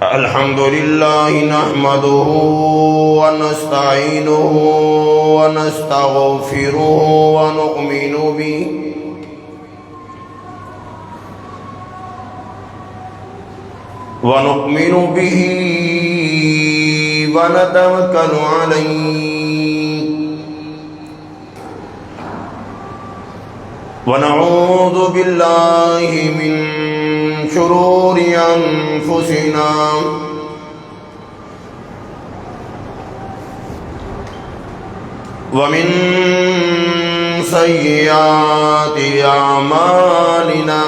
الحمد لله نحمده ونستعينه ونستغفره ونؤمن به ونتوكل عليه ونعوذ بالله من شرور أنفسنا ومن سيئات أعمالنا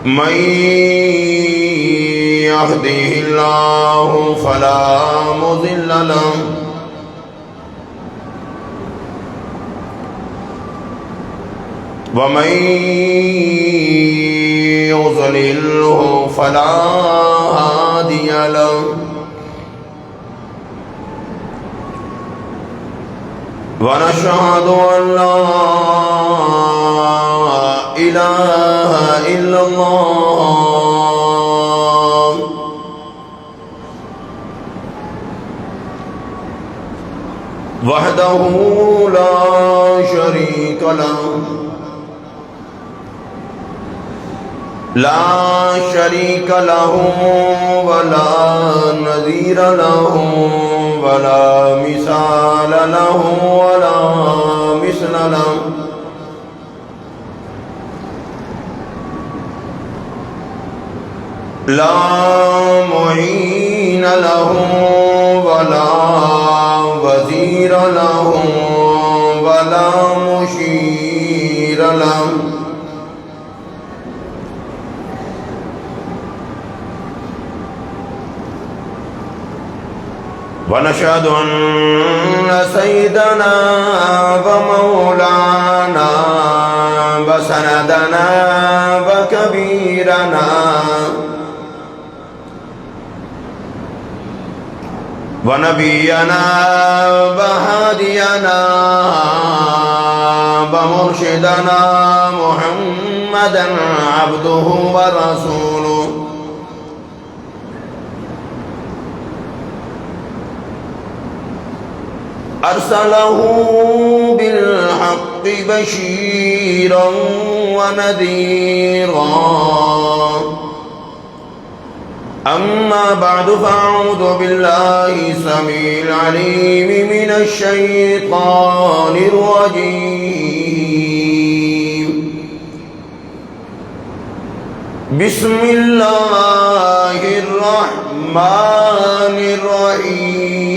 من يهده الله فلا مضل له ومن يضلله فلا هادي له ونشهد أن لا إله إلا الله وحده لا شريك له ولا نظير له ولا مثال له ولا مثل له لا معين له ولا وزير له ولا مشير له ونشهد أن سيدنا ومولانا وسندنا وكبيرنا ونبينا وهادينا ومرشدنا محمدا عبده ورسوله أرسله بالحق بشيرا ونذيرا أما بعد فأعوذ بالله السميع العليم من الشيطان الرجيم بسم الله الرحمن الرحيم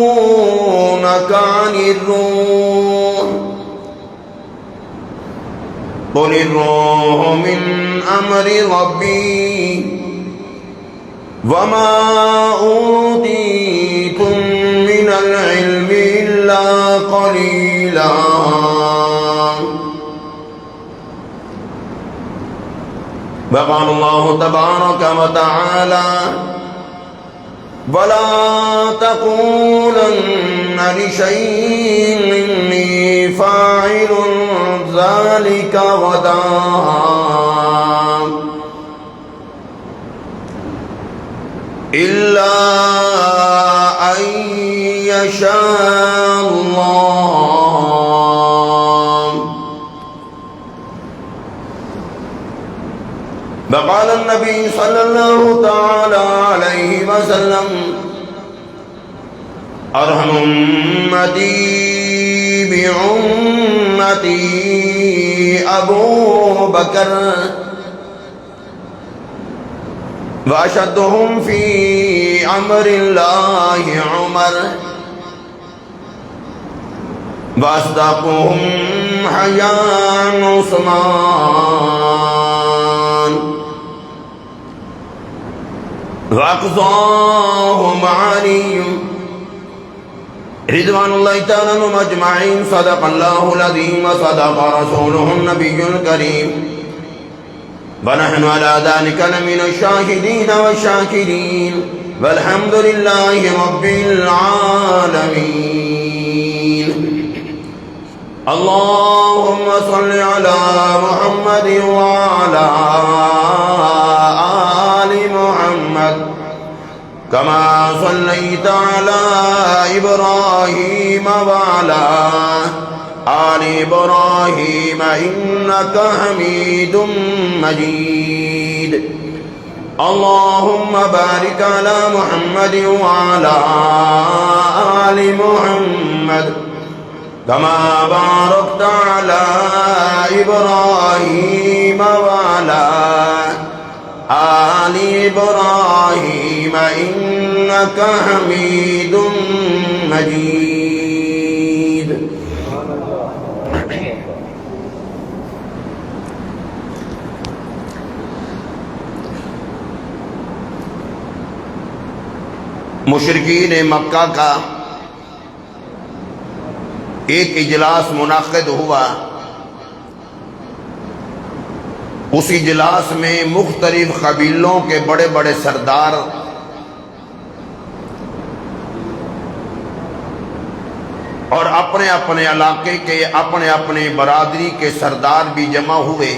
ويسألونك عن الروح قل الروح من أمر ربي وما أوتيتم من العلم إلا قليلا وقال الله تبارك وتعالى ولا تقولن لشيء إني فاعل ذلك غدا إلا أن يشاء الله وقال النبي صلى الله تعالى عليه وسلم أرحم أمتي بأمتي أبو بكر وأشدهم في أمر الله عمر وأصدقهم حياء عثمان وأقصاهم علي رضوان الله تعالى عنهم أجمعين. صدق الله العظيم وصدق رسوله النبي الكريم ونحن على ذلك لمن الشاهدين والشاكرين والحمد لله رب العالمين. اللهم صل على محمد وعلى آل محمد كما صليت على إبراهيم وعلى آل إبراهيم إنك حميد مجيد. اللهم بارك على محمد وعلى آل محمد كما باركت على إبراهيم وعلى آل إبراهيم إنك حميد مجيد. مشرکین مکہ کا ایک اجلاس منعقد ہوا. اس اجلاس میں مختلف قبیلوں کے بڑے بڑے سردار اور اپنے اپنے علاقے کے اپنے اپنے برادری کے سردار بھی جمع ہوئے.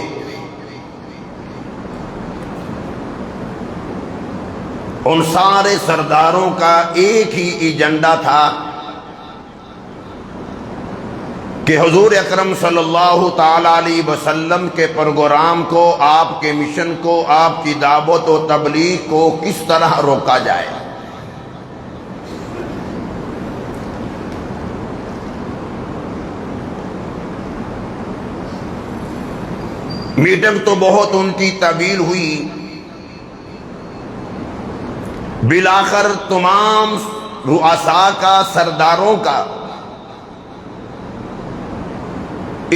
ان سارے سرداروں کا ایک ہی ایجنڈا تھا کہ حضور اکرم صلی اللہ تعالی علیہ وسلم کے پروگرام کو، آپ کے مشن کو، آپ کی دعوت و تبلیغ کو کس طرح روکا جائے. میٹنگ تو بہت ان کی طویل ہوئی. بالآخر تمام رؤساء کا، سرداروں کا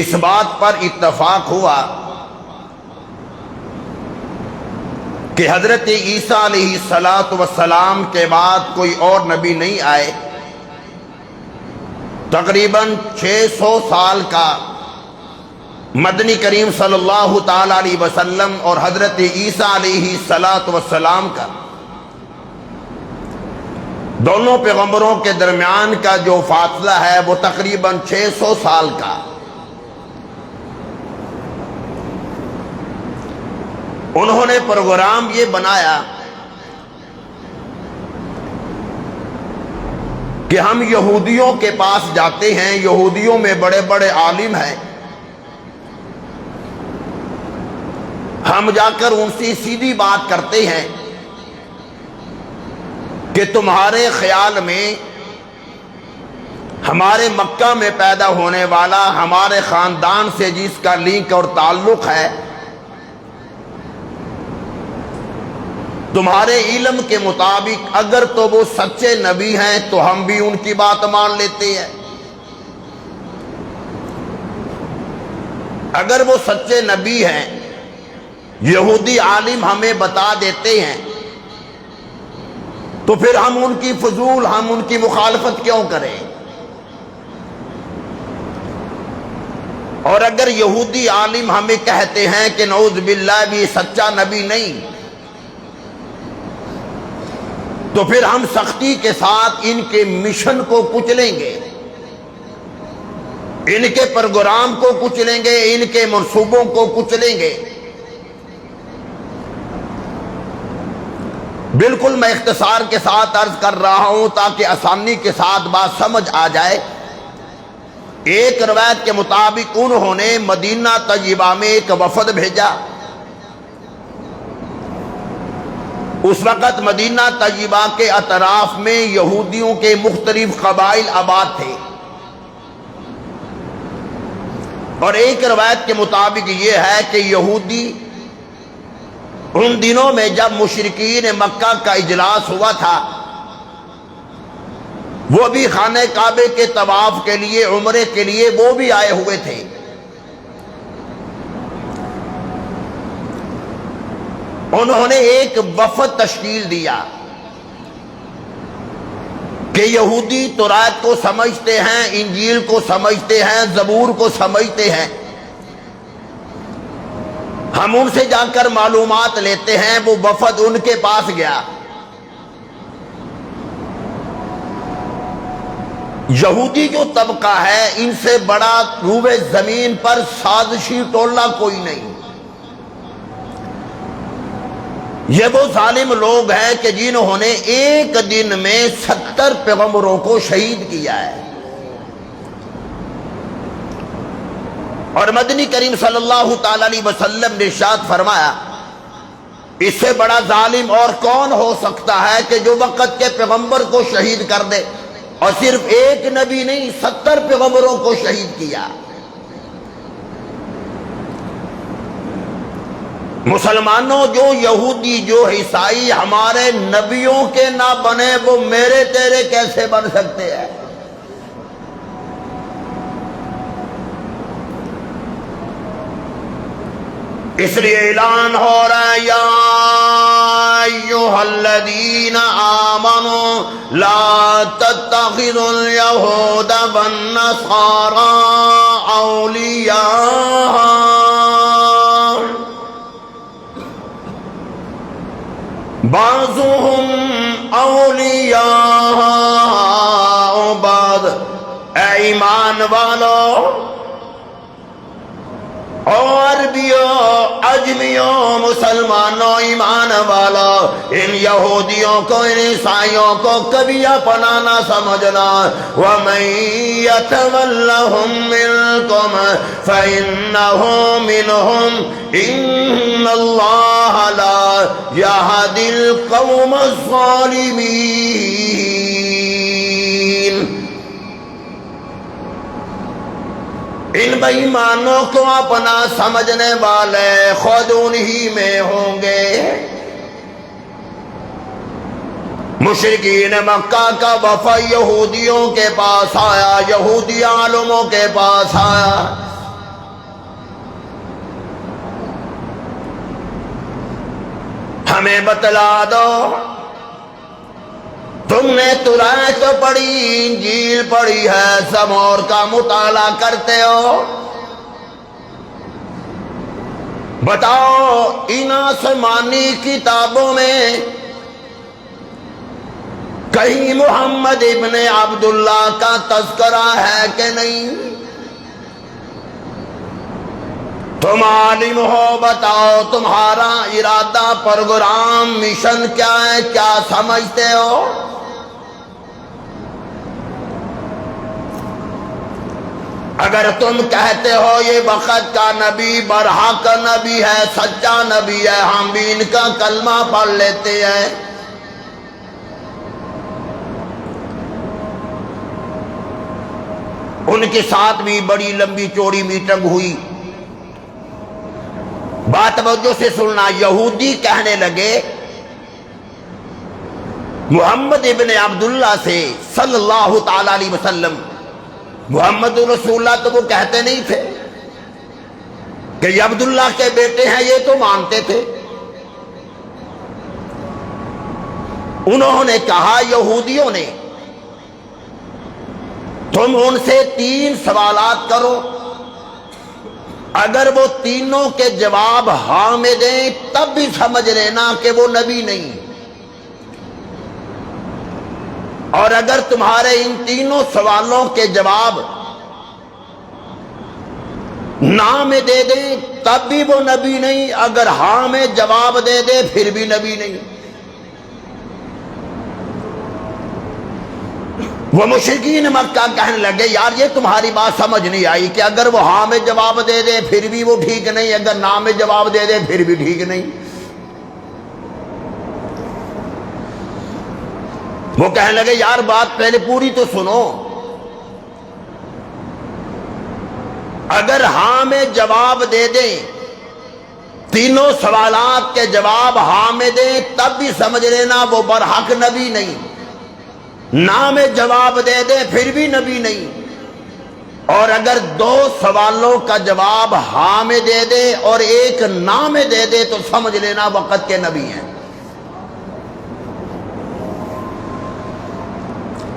اس بات پر اتفاق ہوا کہ حضرت عیسیٰ علیہ السلام کے بعد کوئی اور نبی نہیں آئے. تقریباً 600 سال کا مدنی کریم صلی اللہ تعالی علیہ وسلم اور حضرت عیسیٰ علیہ السلام کا، دونوں پیغمبروں کے درمیان کا جو فاصلہ ہے وہ تقریباً 600 سال کا. انہوں نے پروگرام یہ بنایا کہ ہم یہودیوں کے پاس جاتے ہیں. یہودیوں میں بڑے بڑے عالم ہیں. ہم جا کر ان سے سیدھی بات کرتے ہیں کہ تمہارے خیال میں ہمارے مکہ میں پیدا ہونے والا، ہمارے خاندان سے جس کا لنک اور تعلق ہے، تمہارے علم کے مطابق اگر تو وہ سچے نبی ہیں تو ہم بھی ان کی بات مان لیتے ہیں. اگر وہ سچے نبی ہیں، یہودی عالم ہمیں بتا دیتے ہیں، تو پھر ہم ان کی فضول، ہم ان کی مخالفت کیوں کریں؟ اور اگر یہودی عالم ہمیں کہتے ہیں کہ نعوذ باللہ بھی سچا نبی نہیں، تو پھر ہم سختی کے ساتھ ان کے مشن کو کچلیں گے، ان کے پروگرام کو کچلیں گے، ان کے منصوبوں کو کچلیں گے. بالکل میں اختصار کے ساتھ عرض کر رہا ہوں تاکہ آسانی کے ساتھ بات سمجھ آ جائے. ایک روایت کے مطابق انہوں نے مدینہ طیبہ میں ایک وفد بھیجا. اس وقت مدینہ طیبہ کے اطراف میں یہودیوں کے مختلف قبائل آباد تھے، اور ایک روایت کے مطابق یہ ہے کہ یہودی ان دنوں میں جب مشرکین مکہ کا اجلاس ہوا تھا، وہ بھی خانہ کعبے کے طواف کے لیے، عمرے کے لیے وہ بھی آئے ہوئے تھے. انہوں نے ایک وفد تشکیل دیا کہ یہودی تورات کو سمجھتے ہیں، انجیل کو سمجھتے ہیں، زبور کو سمجھتے ہیں. ہم ان سے جا کر معلومات لیتے ہیں، وہ وفد ان کے پاس گیا۔ یہودی جو طبقہ ہے، ان سے بڑا روئے زمین پر سازشی ٹولہ کوئی نہیں۔ یہ وہ ظالم لوگ ہیں کہ جنہوں نے ایک دن میں 70 پیغمبروں کو شہید کیا ہے۔ اور مدنی کریم صلی اللہ تعالی علیہ وسلم نے ارشاد فرمایا، اس سے بڑا ظالم اور کون ہو سکتا ہے کہ جو وقت کے پیغمبر کو شہید کر دے، اور صرف ایک نبی نہیں 70 پیغمبروں کو شہید کیا۔ مسلمانوں، جو یہودی جو عیسائی ہمارے نبیوں کے نہ بنے، وہ میرے تیرے کیسے بن سکتے ہیں؟ اس لیے اعلان ہو رہا ہے، یا ایھا الذین آمنوا لا تتخذوا اليہود والنصارى اولیاء بعضهم اولیاء بعض۔ اے ایمان والو، اور عربیوں، عجمیوں، مسلمانوں، ایمان والا، ان یہودیوں کو، ان عیسائیوں کو کبھی اپنا نہ سمجھنا۔ وَمَن يَتَوَلَّهُم مِّنكُمْ فَإِنَّهُ مِنْهُمْ إِنَّ اللَّهَ لَا يَهْدِي الْقَوْمَ الظَّالِمِينَ۔ ان بے ایمانوں کو اپنا سمجھنے والے خود انہی میں ہوں گے۔ مشرکین مکہ کا وفد یہودیوں کے پاس آیا، یہودی عالموں کے پاس آیا۔ ہمیں بتلا دو، تم نے تورات تو پڑھی، انجیل پڑھی ہے، زبور کا مطالعہ کرتے ہو، بتاؤ ان آسمانی کتابوں میں کہیں محمد ابن عبداللہ کا تذکرہ ہے کہ نہیں؟ تم عالم ہو، بتاؤ تمہارا ارادہ، پروگرام، مشن کیا ہے، کیا سمجھتے ہو؟ اگر تم کہتے ہو یہ وقت کا نبی برحق نبی ہے، سچا نبی ہے، ہم بھی ان کا کلمہ پڑھ لیتے ہیں، ان کے ساتھ بھی بڑی لمبی چوڑی میٹنگ ہوئی۔ بات توجہ سے سننا، یہودی کہنے لگے محمد ابن عبداللہ سے صلی اللہ تعالی علیہ وسلم، محمد رسول اللہ تو وہ کہتے نہیں تھے کہ یہ عبداللہ کے بیٹے ہیں، یہ تو مانتے تھے۔ انہوں نے کہا، یہودیوں نے، تم ان سے 3 سوالات کرو، اگر وہ تینوں کے جواب ہاں میں دیں تب بھی سمجھ لینا کہ وہ نبی نہیں، اور اگر تمہارے ان تینوں سوالوں کے جواب نہ میں دے دیں تب بھی وہ نبی نہیں، اگر ہاں میں جواب دے دے پھر بھی نبی نہیں۔ وہ مشرکین مکہ کہنے لگے، یار یہ تمہاری بات سمجھ نہیں آئی کہ اگر وہ ہاں میں جواب دے دے پھر بھی وہ ٹھیک نہیں، اگر نہ میں جواب دے دے پھر بھی ٹھیک نہیں۔ وہ کہنے لگے، یار بات پہلے پوری تو سنو، اگر ہاں میں جواب دے دیں، تینوں سوالات کے جواب ہاں میں دیں تب بھی سمجھ لینا وہ برحق نبی نہیں، نہ میں جواب دے دے پھر بھی نبی نہیں، اور اگر 2 سوالوں کا جواب ہاں میں دے دے اور ایک نہ میں دے دے تو سمجھ لینا وقت کے نبی ہیں۔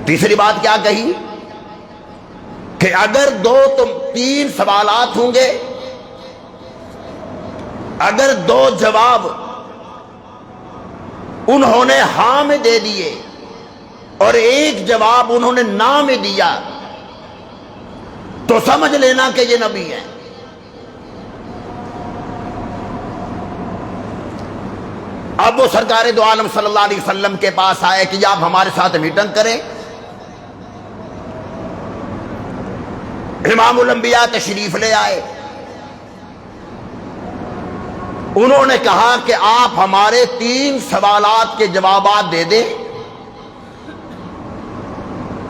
تیسری بات کیا کہی کہ اگر 3 سوالات ہوں گے، اگر دو جواب انہوں نے ہاں میں دے دیے اور ایک جواب انہوں نے نا میں دیا تو سمجھ لینا کہ یہ نبی ہے۔ اب وہ سرکار دو عالم صلی اللہ علیہ وسلم کے پاس آئے کہ آپ ہمارے ساتھ میٹنگ کریں۔ امام الانبیاء تشریف لے آئے، انہوں نے کہا کہ آپ ہمارے 3 سوالات کے جوابات دے دیں،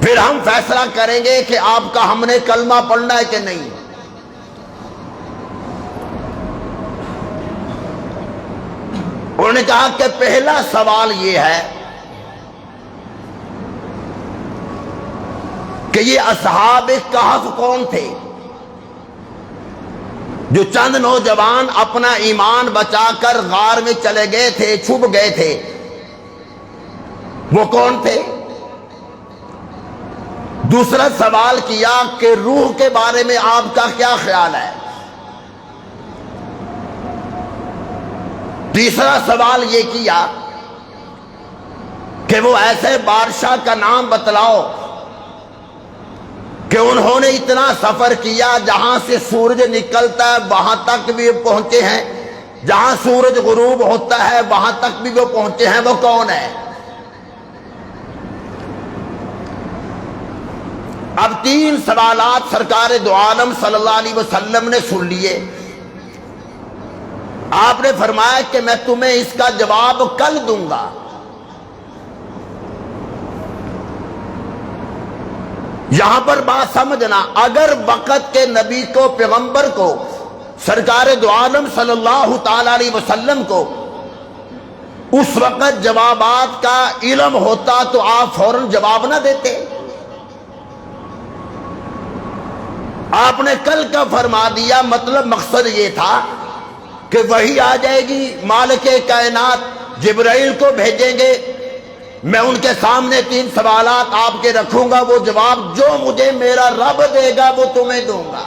پھر ہم فیصلہ کریں گے کہ آپ کا ہم نے کلمہ پڑھنا ہے کہ نہیں۔ انہوں نے کہا کہ پہلا سوال یہ ہے کہ یہ اصحاب کہف کون تھے جو چند نوجوان اپنا ایمان بچا کر غار میں چلے گئے تھے، چھپ گئے تھے، وہ کون تھے؟ دوسرا سوال کیا کہ روح کے بارے میں آپ کا کیا خیال ہے؟ تیسرا سوال یہ کیا کہ وہ ایسے بادشاہ کا نام بتلاؤ کہ انہوں نے اتنا سفر کیا، جہاں سے سورج نکلتا ہے وہاں تک بھی پہنچے ہیں، جہاں سورج غروب ہوتا ہے وہاں تک بھی وہ پہنچے ہیں، وہ کون ہے؟ اب 3 سوالات سرکار دو عالم صلی اللہ علیہ وسلم نے سن لیے۔ آپ نے فرمایا کہ میں تمہیں اس کا جواب کل دوں گا۔ یہاں پر بات سمجھنا، اگر وقت کے نبی کو، پیغمبر کو، سرکار دو عالم صلی اللہ تعالی علیہ وسلم کو اس وقت جوابات کا علم ہوتا تو آپ فوراً جواب نہ دیتے۔ آپ نے کل کا فرما دیا، مطلب مقصد یہ تھا کہ وحی آ جائے گی، مالک کائنات جبرائیل کو بھیجیں گے، میں ان کے سامنے 3 سوالات آپ کے رکھوں گا، وہ جواب جو مجھے میرا رب دے گا وہ تمہیں دوں گا۔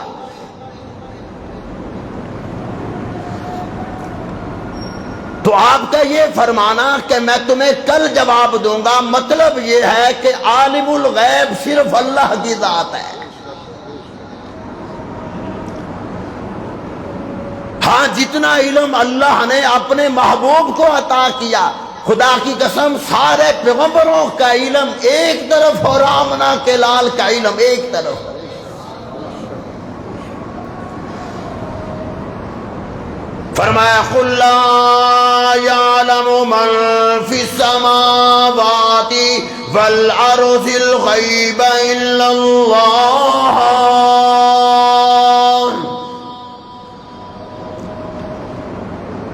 تو آپ کا یہ فرمانا کہ میں تمہیں کل جواب دوں گا، مطلب یہ ہے کہ عالم الغیب صرف اللہ کی ذات ہے۔ ہاں، جتنا علم اللہ نے اپنے محبوب کو عطا کیا، خدا کی قسم سارے پیغمبروں کا علم ایک طرف اور آمنہ کے لال کا علم ایک طرف۔ فرمایا قُل لَّا يَعْلَمُ مَن فِي السَّمَاوَاتِ وَالْأَرْضِ الْغَيْبَ إِلَّا اللَّهُ۔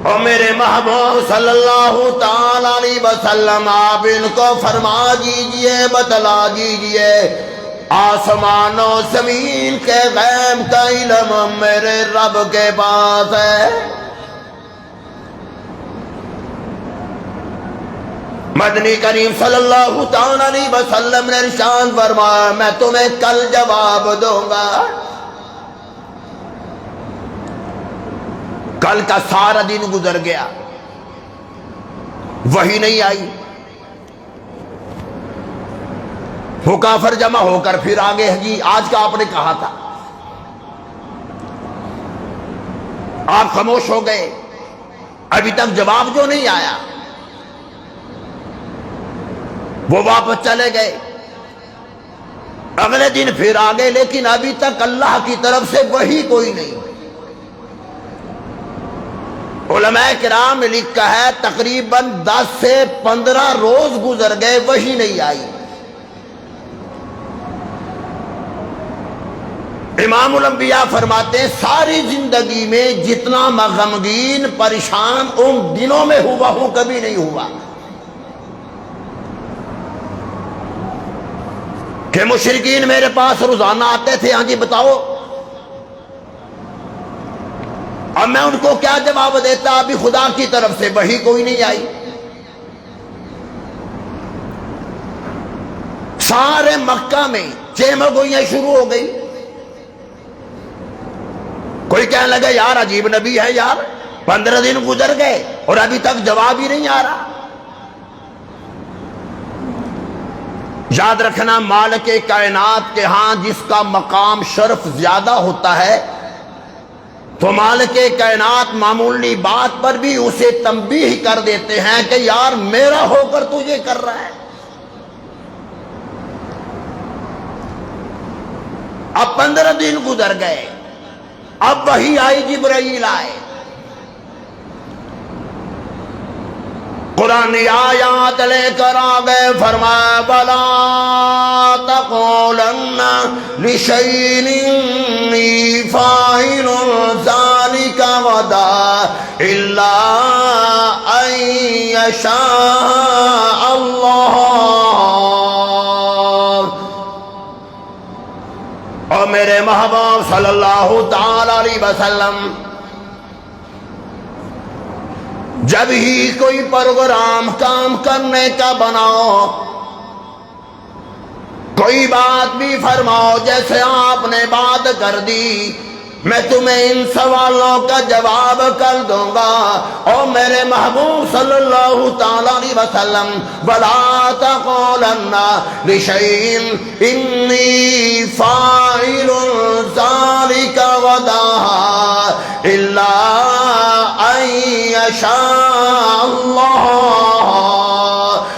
اور میرے محبوب صلی اللہ تعالی علیہ وسلم آپ ان کو فرما دیجئے، بتلا دیجئے، آسمان و زمین کے غیب کا علم میرے رب کے پاس ہے۔ مدنی کریم صلی اللہ تعالی علیہ وسلم نے ارشاد فرمایا میں تمہیں کل جواب دوں گا۔ کل کا سارا دن گزر گیا، وحی نہیں آئی، وہ کافر جمع ہو کر پھر آگے جی آج کا آپ نے کہا تھا، آپ خاموش ہو گئے، ابھی تک جواب جو نہیں آیا، وہ واپس چلے گئے، اگلے دن پھر آگے، لیکن ابھی تک اللہ کی طرف سے وحی کوئی نہیں۔ علماء کرام نے لکھا ہے تقریباً 10 سے 15 روز گزر گئے، وحی نہیں آئی۔ امام الانبیاء فرماتے ہیں ساری زندگی میں جتنا میں غمگین پریشان ان دنوں میں ہوا ہوں کبھی نہیں ہوا کہ مشرکین میرے پاس روزانہ آتے تھے، ہاں جی بتاؤ، اب میں ان کو کیا جواب دیتا؟ ابھی خدا کی طرف سے وحی کوئی نہیں آئی۔ سارے مکہ میں چیمگوئیاں شروع ہو گئی، کوئی کہنے لگا یار عجیب نبی ہے یار، 15 دن گزر گئے اور ابھی تک جواب ہی نہیں آ رہا۔ یاد رکھنا، مالک کائنات کے ہاں جس کا مقام شرف زیادہ ہوتا ہے تو مالک کائنات معمولی بات پر بھی اسے تنبیہ کر دیتے ہیں کہ یار میرا ہو کر تو یہ کر رہا ہے۔ اب 15 دن گزر گئے، اب وحی آئی، جبرائیل آئے، قرآنی آیات لے کر آ گئے، فرمایا وَلَا تَقُولَنَّ لِشَيْءٍ إِنِّي فَاعِلٌ ذَلِكَ غَدًا إِلَّا أَن يَشَاءَ اللَّهُ۔ اور میرے محبوب صلی اللہ تعالی علیہ وسلم جب ہی کوئی پروگرام کام کرنے کا بناؤ، کوئی بات بھی فرماؤ، جیسے آپ نے بات کر دی میں تمہیں ان سوالوں کا جواب کر دوں گا۔ اور میرے محبوب صلی اللہ تعالی علیہ وسلم وَلَا تَقُولَنَّ لِشَيْءٍ إِنِّي فَاعِلٌ ذَلِكَ غَدًا إِلَّا أَن يَشَاءَ اللَّهُ۔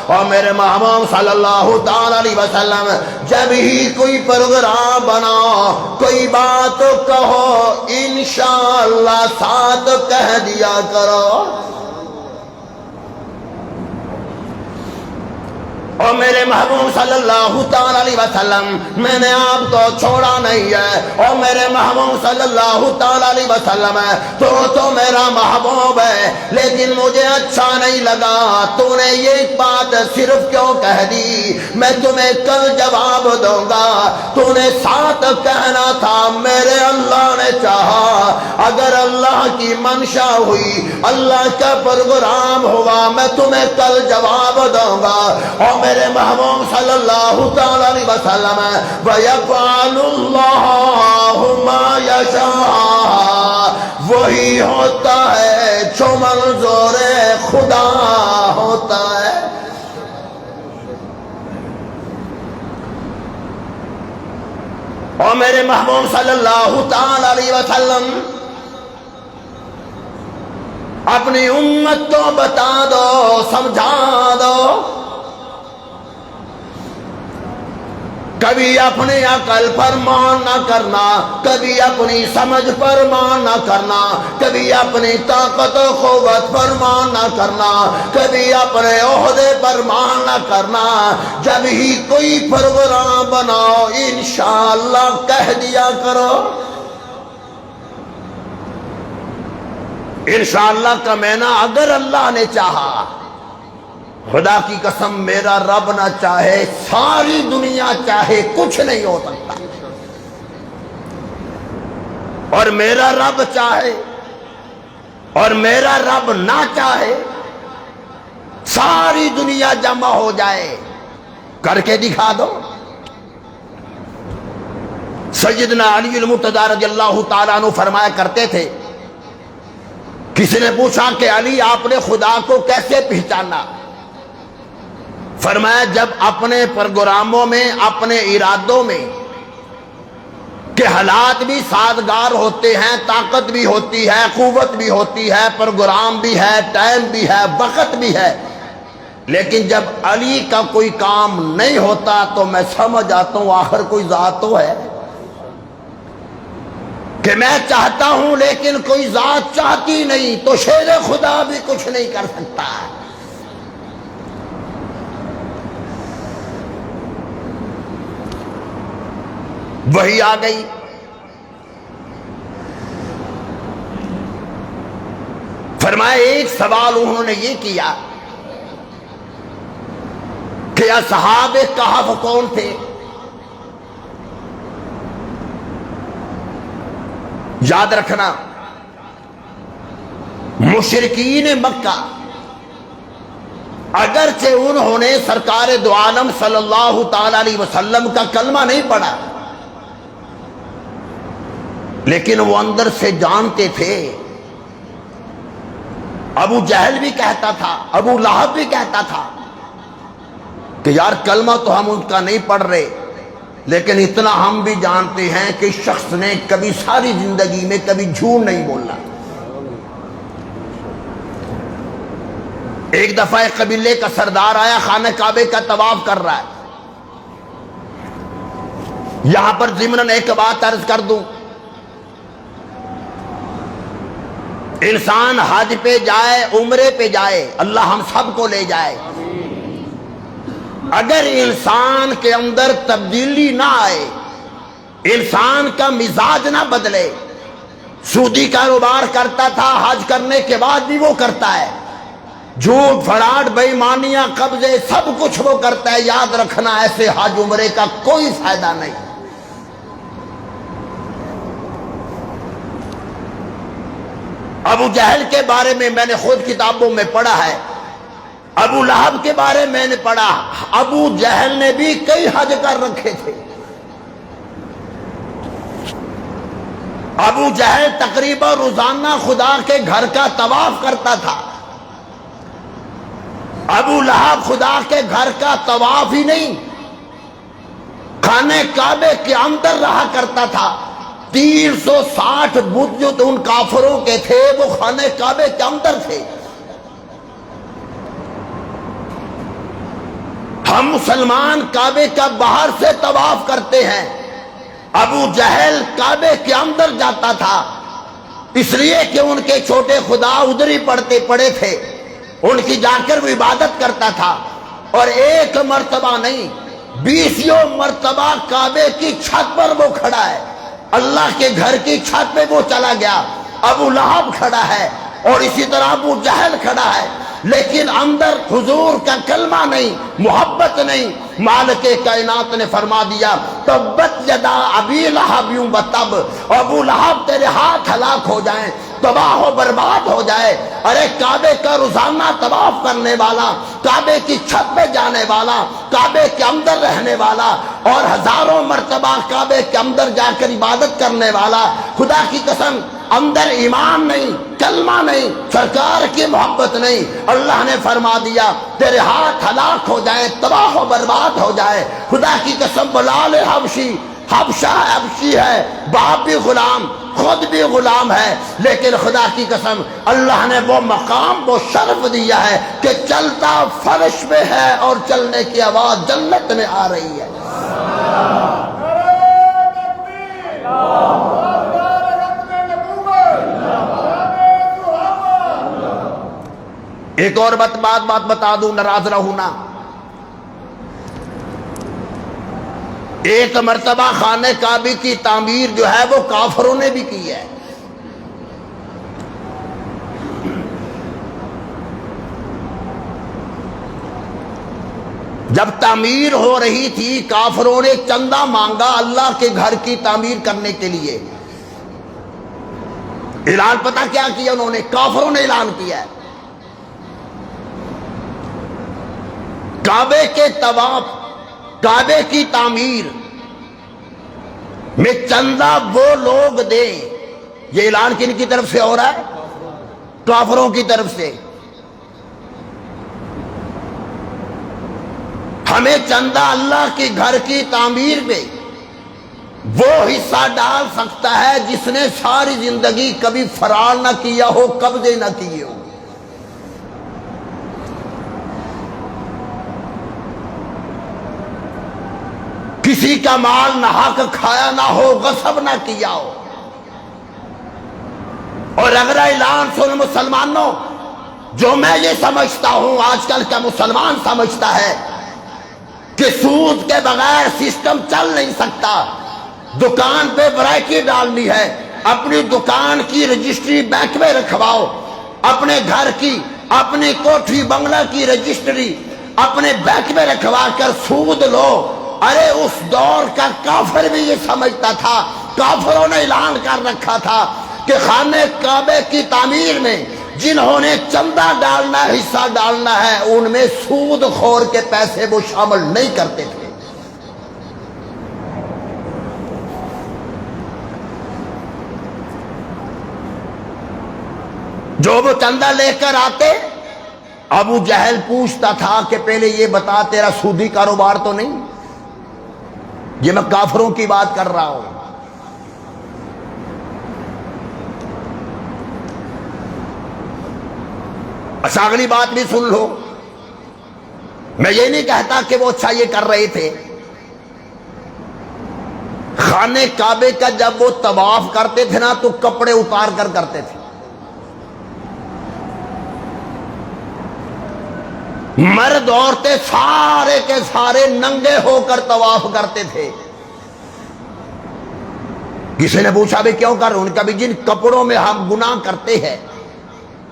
اور میرے محبوب صلی اللہ تعالی علیہ وسلم جب ہی کوئی پروگرام بناؤ، کوئی بات کہو، انشاءاللہ ساتھ کہہ دیا کرو۔ اور میرے محبوب صلی اللہ تعالی علیہ وسلم میں نے آپ کو چھوڑا نہیں ہے، اور میرے محبوب صلی اللہ تعالی علیہ وسلم تو میرا محبوب ہے، لیکن مجھے اچھا نہیں لگا تو نے یہ بات صرف کیوں کہہ دی، میں تمہیں کل جواب دوں گا۔ تو نے ساتھ کہنا تھا میرے اللہ نے چاہا، اگر اللہ کی منشا ہوئی، اللہ کا پروگرام ہوا، میں تمہیں کل جواب دوں گا۔ اور میرے محبوب صلی اللہ تعالی علیہ وسلم وَيَفْعَلُ اللَّهُ مَا يَشَاءُ، وہی ہوتا ہے جو منظور خدا ہوتا ہے۔ اور میرے محبوب صلی اللہ تعالی علیہ وسلم اپنی امت کو بتا دو، سمجھا دو، کبھی اپنی عقل پر مان نہ کرنا، کبھی اپنی سمجھ پر مان نہ کرنا، کبھی اپنی طاقت و قوت پر مان نہ کرنا، کبھی اپنے عہدے پر مان نہ کرنا۔ جب ہی کوئی پروگرام بناؤ انشاءاللہ کہہ دیا کرو۔ انشاءاللہ کا معنی اگر اللہ نے چاہا، خدا کی قسم میرا رب نہ چاہے، ساری دنیا چاہے، کچھ نہیں ہو سکتا۔ اور میرا رب چاہے اور میرا رب نہ چاہے، ساری دنیا جمع ہو جائے، کر کے دکھا دو۔ سیدنا علی المرتضیٰ رضی اللہ تعالیٰ عنہ فرمایا کرتے تھے، کسی نے پوچھا کہ علی آپ نے خدا کو کیسے پہچانا؟ فرمایا جب اپنے پروگراموں میں، اپنے ارادوں میں کہ حالات بھی سازگار ہوتے ہیں، طاقت بھی ہوتی ہے، قوت بھی ہوتی ہے، پروگرام بھی ہے، ٹائم بھی ہے، وقت بھی ہے، لیکن جب علی کا کوئی کام نہیں ہوتا تو میں سمجھ آتا ہوں آخر کوئی ذات تو ہے کہ میں چاہتا ہوں لیکن کوئی ذات چاہتی نہیں، تو شیر خدا بھی کچھ نہیں کر سکتا۔ وہی آ گئی، فرمایا ایک سوال انہوں نے یہ کیا کہ اصحاب کہف کون تھے؟ یاد رکھنا مشرکین مکہ اگرچہ انہوں نے سرکار دو عالم صلی اللہ تعالی علیہ وسلم کا کلمہ نہیں پڑھا، لیکن وہ اندر سے جانتے تھے ابو جہل بھی کہتا تھا، ابو لہب بھی کہتا تھا کہ یار کلمہ تو ہم ان کا نہیں پڑھ رہے، لیکن اتنا ہم بھی جانتے ہیں کہ شخص نے کبھی ساری زندگی میں کبھی جھوٹ نہیں بولنا۔ ایک دفعہ ایک قبیلے کا سردار آیا، خانہ کعبے کا طواف کر رہا ہے۔ یہاں پر ضمناً ایک بات عرض کر دوں، انسان حج پہ جائے، عمرے پہ جائے، اللہ ہم سب کو لے جائے، اگر انسان کے اندر تبدیلی نہ آئے، انسان کا مزاج نہ بدلے، سودی کاروبار کرتا تھا، حج کرنے کے بعد بھی وہ کرتا ہے، جھوٹ فراڈ بے ایمانیاں قبضے سب کچھ وہ کرتا ہے، یاد رکھنا ایسے حج عمرے کا کوئی فائدہ نہیں۔ ابو جہل کے بارے میں نے خود کتابوں میں پڑھا ہے، ابو لہب کے بارے میں نے پڑھا، ابو جہل نے بھی کئی حج کر رکھے تھے۔ ابو جہل تقریباً روزانہ خدا کے گھر کا طواف کرتا تھا، ابو لہب خدا کے گھر کا طواف ہی نہیں، خانہ کعبے کے اندر رہا کرتا تھا۔ 360 بت جو ان کافروں کے تھے وہ خانہ کعبے کے اندر تھے۔ ہم مسلمان کعبے کا باہر سے طواف کرتے ہیں، ابو جہل کعبے کے اندر جاتا تھا، اس لیے کہ ان کے چھوٹے خدا ادھر ہی پڑے تھے، ان کی جا کر وہ عبادت کرتا تھا، اور ایک مرتبہ نہیں 20 مرتبہ کعبے کی چھت پر وہ کھڑا ہے، اللہ کے گھر کی چھت پہ وہ چلا گیا۔ ابو لہب کھڑا ہے اور اسی طرح ابو جہل کھڑا ہے، لیکن اندر حضور کا کلمہ نہیں، محبت نہیں۔ مالک کائنات نے فرما دیا تبت یدا ابی لہب وتب، ابو لہب تیرے ہاتھ ہلاک ہو جائیں، تباہ و برباد ہو جائے۔ ارے کعبے کا روزانہ طواف کرنے والا، کعبے کی چھت پہ جانے والا، کعبے کے اندر رہنے والا، اور ہزاروں مرتبہ کعبے کے اندر جا کر عبادت کرنے والا، خدا کی قسم اندر ایمان نہیں، کلمہ نہیں، سرکار کی محبت نہیں، اللہ نے فرما دیا تیرے ہاتھ ہلاک ہو جائیں، تباہ و برباد ہو جائے۔ خدا کی قسم بلال حبشی، حبشہ حبشی ہے، باپ بھی غلام، خود بھی غلام ہے، لیکن خدا کی قسم اللہ نے وہ مقام، وہ شرف دیا ہے کہ چلتا فرش میں ہے اور چلنے کی آواز جنت میں آ رہی ہے۔ ایک اور بات بتا دوں، ناراض نہ ہونا، ایک مرتبہ خانہ کعبے کی تعمیر جو ہے وہ کافروں نے بھی کی ہے۔ جب تعمیر ہو رہی تھی کافروں نے چندہ مانگا اللہ کے گھر کی تعمیر کرنے کے لیے۔ اعلان پتہ کیا کیا انہوں نے؟ کافروں نے اعلان کیا ہے کعبے کے طواف، کعبے کی تعمیر میں چندہ وہ لوگ دیں۔ یہ اعلان کن کی طرف سے ہو رہا ہے؟ کافروں کی طرف سے۔ ہمیں چندہ اللہ کے گھر کی تعمیر میں وہ حصہ ڈال سکتا ہے جس نے ساری زندگی کبھی فرار نہ کیا ہو، قبضے نہ کیے ہو۔ کسی کا مال ناحق کھایا نہ ہو، غصب نہ کیا ہو۔ اور اگر اعلان سن مسلمانوں، جو میں یہ سمجھتا ہوں آج کل کا مسلمان سمجھتا ہے کہ سود کے بغیر سسٹم چل نہیں سکتا، دکان پہ ورائٹی ڈالنی ہے، اپنی دکان کی رجسٹری بینک میں رکھواؤ، اپنے گھر کی، اپنی کوٹھی بنگلہ کی رجسٹری اپنے بینک میں رکھوا کر سود لو۔ ارے اس دور کا کافر بھی یہ سمجھتا تھا، کافروں نے اعلان کر رکھا تھا کہ خانہ کعبے کی تعمیر میں جنہوں نے چندہ ڈالنا، حصہ ڈالنا ہے، ان میں سود خور کے پیسے وہ شامل نہیں کرتے تھے۔ جو وہ چندہ لے کر آتے، ابو جہل پوچھتا تھا کہ پہلے یہ بتا تیرا سودی کاروبار تو نہیں؟ یہ میں کافروں کی بات کر رہا ہوں۔ اچھا اگلی بات بھی سن لو، میں یہ نہیں کہتا کہ وہ اچھا یہ کر رہے تھے۔ خانہ کعبے کا جب وہ طواف کرتے تھے نا تو کپڑے اتار کر کرتے تھے، مرد عورتیں سارے کے سارے ننگے ہو کر طواف کرتے تھے۔ کسی نے پوچھا بھی کیوں کر رہے؟ ان کا بھی جن کپڑوں میں ہم گناہ کرتے ہیں،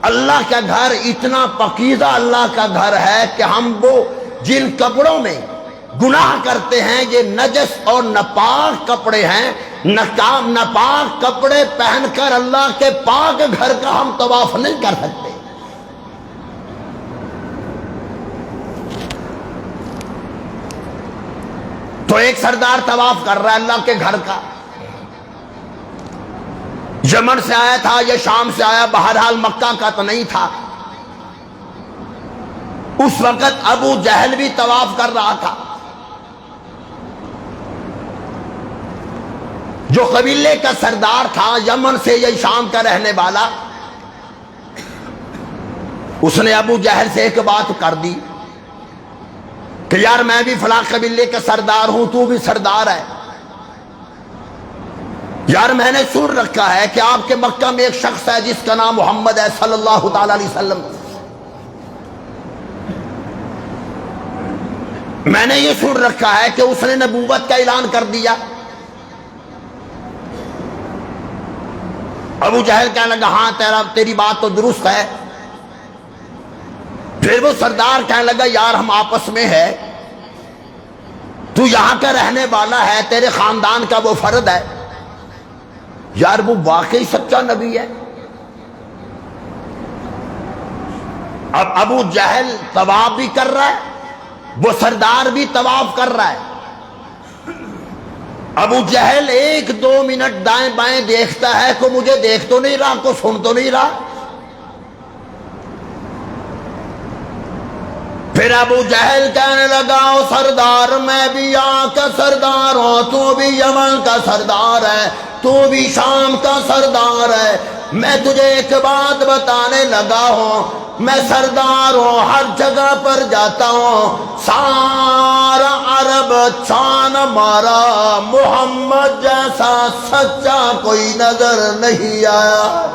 اللہ کا گھر اتنا پاکیزہ اللہ کا گھر ہے کہ ہم وہ جن کپڑوں میں گناہ کرتے ہیں یہ نجس اور ناپاک کپڑے ہیں، ناپاک کپڑے پہن کر اللہ کے پاک گھر کا ہم طواف نہیں کر سکتے۔ تو ایک سردار طواف کر رہا ہے اللہ کے گھر کا، یمن سے آیا تھا یا شام سے آیا، بہرحال مکہ کا تو نہیں تھا۔ اس وقت ابو جہل بھی طواف کر رہا تھا، جو قبیلے کا سردار تھا یمن سے یا شام کا رہنے والا۔ اس نے ابو جہل سے ایک بات کر دی کہ یار میں بھی فلاں قبیلے کا سردار ہوں، تو بھی سردار ہے، یار میں نے سن رکھا ہے کہ آپ کے مکہ میں ایک شخص ہے جس کا نام محمد ہے صلی اللہ تعالی علیہ وسلم، میں نے یہ سن رکھا ہے کہ اس نے نبوت کا اعلان کر دیا۔ ابو جہل کہنے لگا ہاں تیری بات تو درست ہے۔ پھر وہ سردار کہنے لگا یار ہم آپس میں ہے، تو یہاں کا رہنے والا ہے، تیرے خاندان کا وہ فرد ہے، یار وہ واقعی سچا نبی ہے۔ اب ابو جہل طواف بھی کر رہا ہے، وہ سردار بھی طواف کر رہا ہے۔ ابو جہل ایک دو منٹ دائیں بائیں دیکھتا ہے کہ مجھے دیکھ تو نہیں رہا، کو سن تو نہیں رہا۔ پھر ابو جہل کہنے لگا او سردار میں بھی یہاں کا سردار ہوں، تو بھی یمن کا سردار ہے، تو بھی شام کا سردار ہے، میں تجھے ایک بات بتانے لگا ہوں، میں سردار ہوں، ہر جگہ پر جاتا ہوں، سارا عرب چھان مارا، محمد جیسا سچا کوئی نظر نہیں آیا۔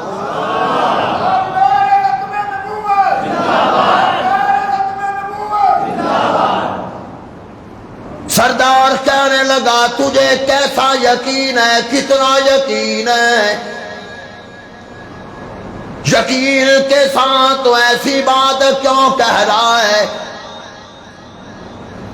سردار کہنے لگا تجھے کیسا یقین ہے، کتنا یقین ہے؟ یقین کے ساتھ تو ایسی بات کیوں کہہ رہا ہے؟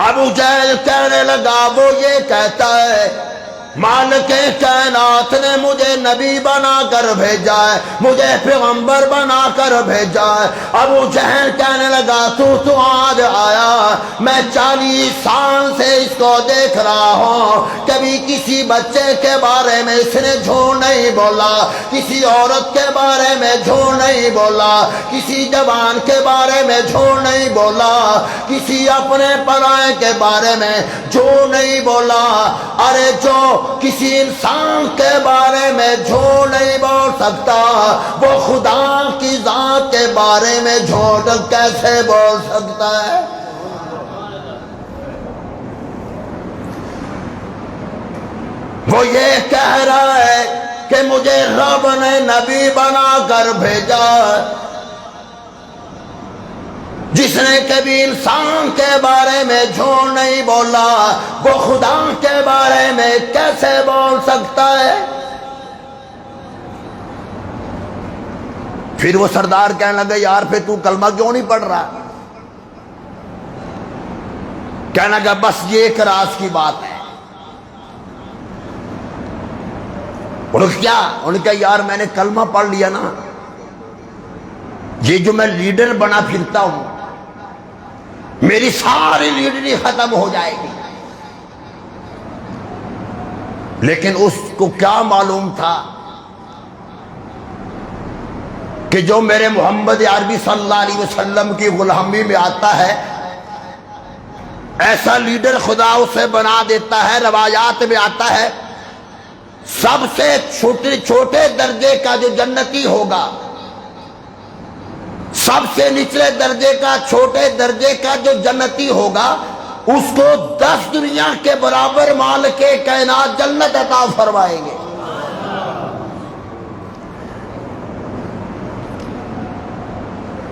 ابو جہل کہنے لگا وہ یہ کہتا ہے مالک کائنات نے مجھے نبی بنا کر بھیجا ہے، مجھے پیغمبر بنا کر بھیجا ہے۔ ابو جہل کہنے لگا تو آج آیا، میں 40 سال سے اس کو دیکھ رہا ہوں، کبھی کسی بچے کے بارے میں اس نے جھوٹ نہیں بولا، کسی عورت کے بارے میں جھوٹ نہیں بولا، کسی جوان کے بارے میں جھوٹ نہیں بولا، کسی اپنے پرائے کے بارے میں جھوٹ نہیں بولا۔ ارے جو کسی انسان کے بارے میں جھوٹ نہیں بول سکتا، وہ خدا کی ذات کے بارے میں جھوٹ کیسے بول سکتا ہے؟ وہ یہ کہہ رہا ہے کہ مجھے رب نے نبی بنا کر بھیجا، جس نے کبھی انسان کے بارے میں جھوٹ نہیں بولا، وہ خدا کے بارے میں کیسے بول سکتا ہے؟ پھر وہ سردار کہنے لگا یار پھر تو کلمہ کیوں نہیں پڑھ رہا؟ کہنے لگا بس یہ ایک راز کی بات ہے۔ بولو کیا؟ انہوں نے کہا یار میں نے کلمہ پڑھ لیا نا، یہ جو میں لیڈر بنا پھرتا ہوں، میری ساری لیڈری ختم ہو جائے گی۔ لیکن اس کو کیا معلوم تھا کہ جو میرے محمد عربی صلی اللہ علیہ وسلم کی غلامی میں آتا ہے ایسا لیڈر خدا اسے بنا دیتا ہے۔ روایات میں آتا ہے سب سے چھوٹے درجے کا جو جنتی ہوگا، سب سے نچلے درجے کا، چھوٹے درجے کا جو جنتی ہوگا، اس کو 10 دنیا کے برابر مال کے کائنات جنت عطا فرمائیں گے۔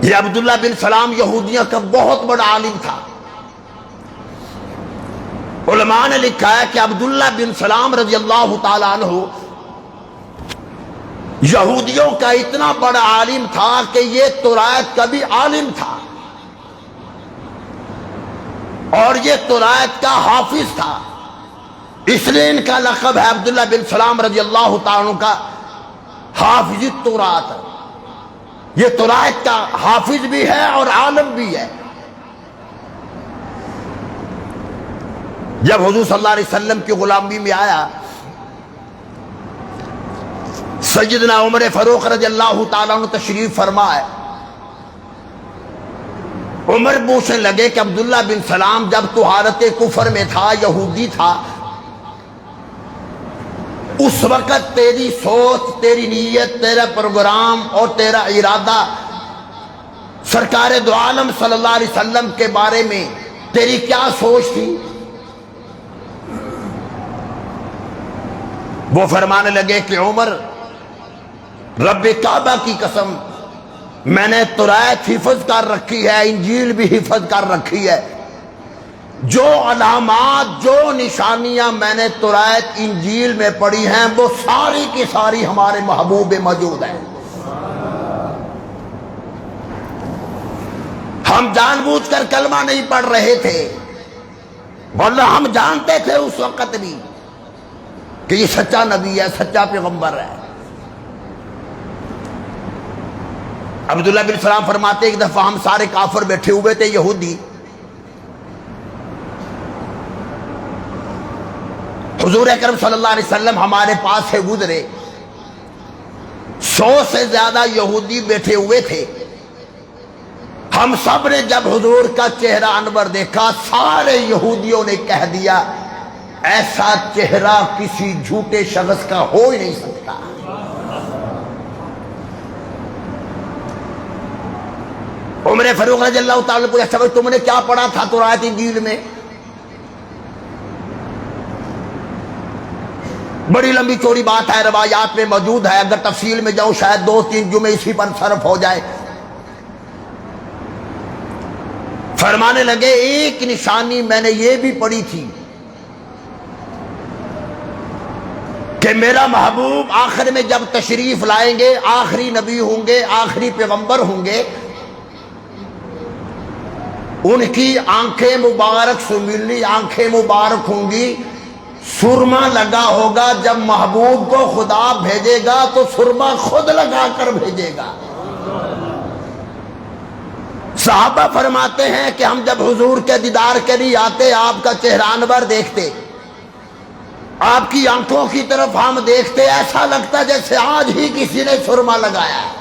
یہ عبداللہ بن سلام یہودیوں کا بہت بڑا عالم تھا۔ علماء نے لکھا ہے کہ عبداللہ بن سلام رضی اللہ تعالیٰ عنہ یہودیوں کا اتنا بڑا عالم تھا کہ یہ تورات کا بھی عالم تھا اور یہ تورات کا حافظ تھا، اس لیے ان کا لقب ہے عبداللہ بن سلام رضی اللہ تعالیٰ عنہ کا حافظ التورات۔ یہ تورات کا حافظ بھی ہے اور عالم بھی ہے۔ جب حضور صلی اللہ علیہ وسلم کی غلامی میں آیا، سیدنا عمر فاروق رضی اللہ تعالیٰ عنہ تشریف فرمائے۔ عمر پوچھنے لگے کہ عبداللہ بن سلام جب تو حالت کفر میں تھا، یہودی تھا، اس وقت تیری سوچ، تیری نیت، تیرا پروگرام اور تیرا ارادہ سرکار دو عالم صلی اللہ علیہ وسلم کے بارے میں تیری کیا سوچ تھی؟ وہ فرمانے لگے کہ عمر، رب کعبہ کی قسم، میں نے تورات حفظ کر رکھی ہے، انجیل بھی حفظ کر رکھی ہے، جو علامات، جو نشانیاں میں نے تورات انجیل میں پڑھی ہیں وہ ساری کی ساری ہمارے محبوب میں موجود ہیں۔ ہم جان بوجھ کر کلمہ نہیں پڑھ رہے تھے، ورنہ ہم جانتے تھے اس وقت بھی کہ یہ سچا نبی ہے، سچا پیغمبر ہے۔ عبداللہ بن سلام فرماتے ایک دفعہ ہم سارے کافر بیٹھے ہوئے تھے یہودی، حضور اکرم صلی اللہ علیہ وسلم ہمارے پاس سے گزرے، 100 سے زیادہ یہودی بیٹھے ہوئے تھے۔ ہم سب نے جب حضور کا چہرہ انور دیکھا، سارے یہودیوں نے کہہ دیا ایسا چہرہ کسی جھوٹے شخص کا ہو ہی نہیں سکتا۔ عمر فاروق رضی اللہ تعالیٰ کو اچھا تم نے کیا پڑھا تھا تورات انجیل میں؟ بڑی لمبی چوڑی بات ہے، روایات میں موجود ہے، اگر تفصیل میں جاؤں شاید 2-3 جمعے اسی پر صرف ہو جائے۔ فرمانے لگے ایک نشانی میں نے یہ بھی پڑھی تھی کہ میرا محبوب آخر میں جب تشریف لائیں گے، آخری نبی ہوں گے، آخری پیغمبر ہوں گے، ان کی آنکھیں مبارک سمیلی آنکھیں مبارک ہوں گی، سرما لگا ہوگا، جب محبوب کو خدا بھیجے گا تو سرما خود لگا کر بھیجے گا۔ صحابہ فرماتے ہیں کہ ہم جب حضور کے دیدار کے لیے آتے، آپ کا چہرہ انور دیکھتے، آپ کی آنکھوں کی طرف ہم دیکھتے، ایسا لگتا جیسے آج ہی کسی نے سرما لگایا ہے۔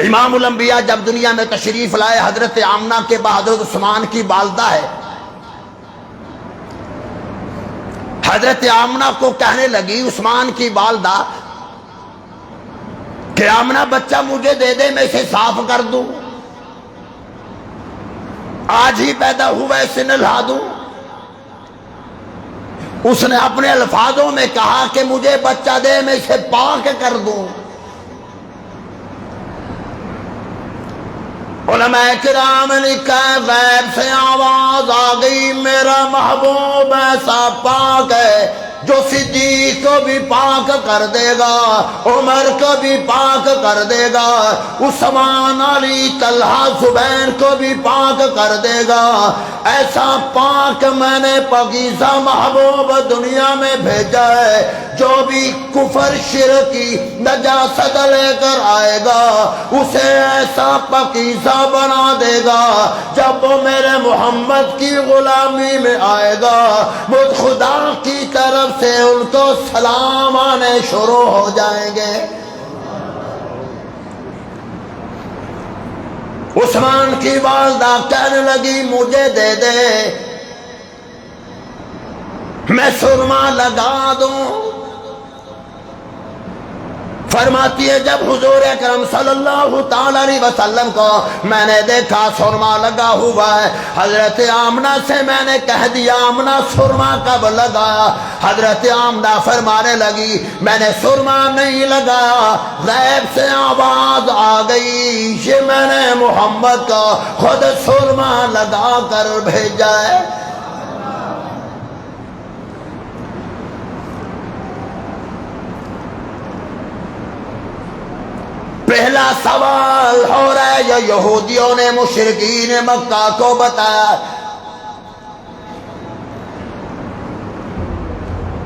امام الانبیاء جب دنیا میں تشریف لائے، حضرت آمنہ کے بعد حضرت عثمان کی والدہ ہے، حضرت آمنہ کو کہنے لگی عثمان کی والدہ کہ آمنہ بچہ مجھے دے دے، میں اسے صاف کر دوں، آج ہی پیدا ہوا اسے نہلا دوں۔ اس نے اپنے الفاظوں میں کہا کہ مجھے بچہ دے، میں اسے پاک کر دوں۔ علماء کرام نے کہا غیب سے آواز آ گئی، میرا محبوب ایسا پاک ہے جو صدیق کو بھی پاک کر دے گا، عمر کو بھی پاک کر دے گا، عثمان، علی، طلحہ، زبیر کو بھی پاک کر دے گا۔ ایسا پاک میں نے پاکیزہ محبوب دنیا میں بھیجا ہے، جو بھی کفر شرک کی نجاست لے کر آئے گا اسے ایسا پاکیزہ بنا دے گا، جب وہ میرے محمد کی غلامی میں آئے گا، مجھ خدا کی طرف سے ان کو سلام آنے شروع ہو جائیں گے۔ عثمان کی والدہ کہنے لگی مجھے دے دے، میں سرما لگا دوں۔ فرماتی ہے جب حضور اکرم صلی اللہ تعالی علیہ وسلم کو میں نے دیکھا سرما لگا ہوا ہے، حضرت آمنہ سے میں نے کہہ دیا آمنہ سرما کب لگایا؟ حضرت آمنہ فرمانے لگی میں نے سرما نہیں لگایا، غیب سے آواز آ گئی کہ میں نے محمد کو خود سرما لگا کر بھیجا ہے۔ پہلا سوال ہو رہا ہے جو یہودیوں نے مشرکین مکہ کو بتایا،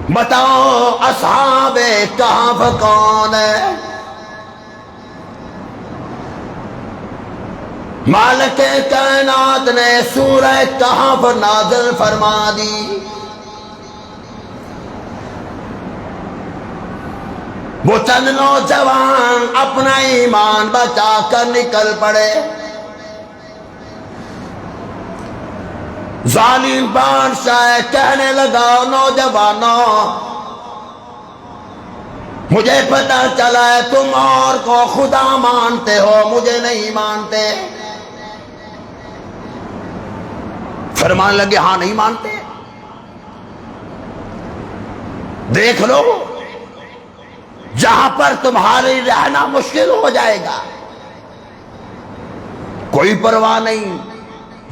بتاؤ اصحاب کہف کون ہے؟ مالک کائنات نے سورہ کہف نازل فرما دی۔ وہ چند نوجوان اپنا ایمان بچا کر نکل پڑے۔ ظالم بادشاہ کہنے لگا نوجوانوں مجھے پتہ چلا ہے تم اور کو خدا مانتے ہو، مجھے نہیں مانتے۔ فرمان لگے ہاں نہیں مانتے، دیکھ لو جہاں پر تمہاری رہنا مشکل ہو جائے گا کوئی پرواہ نہیں،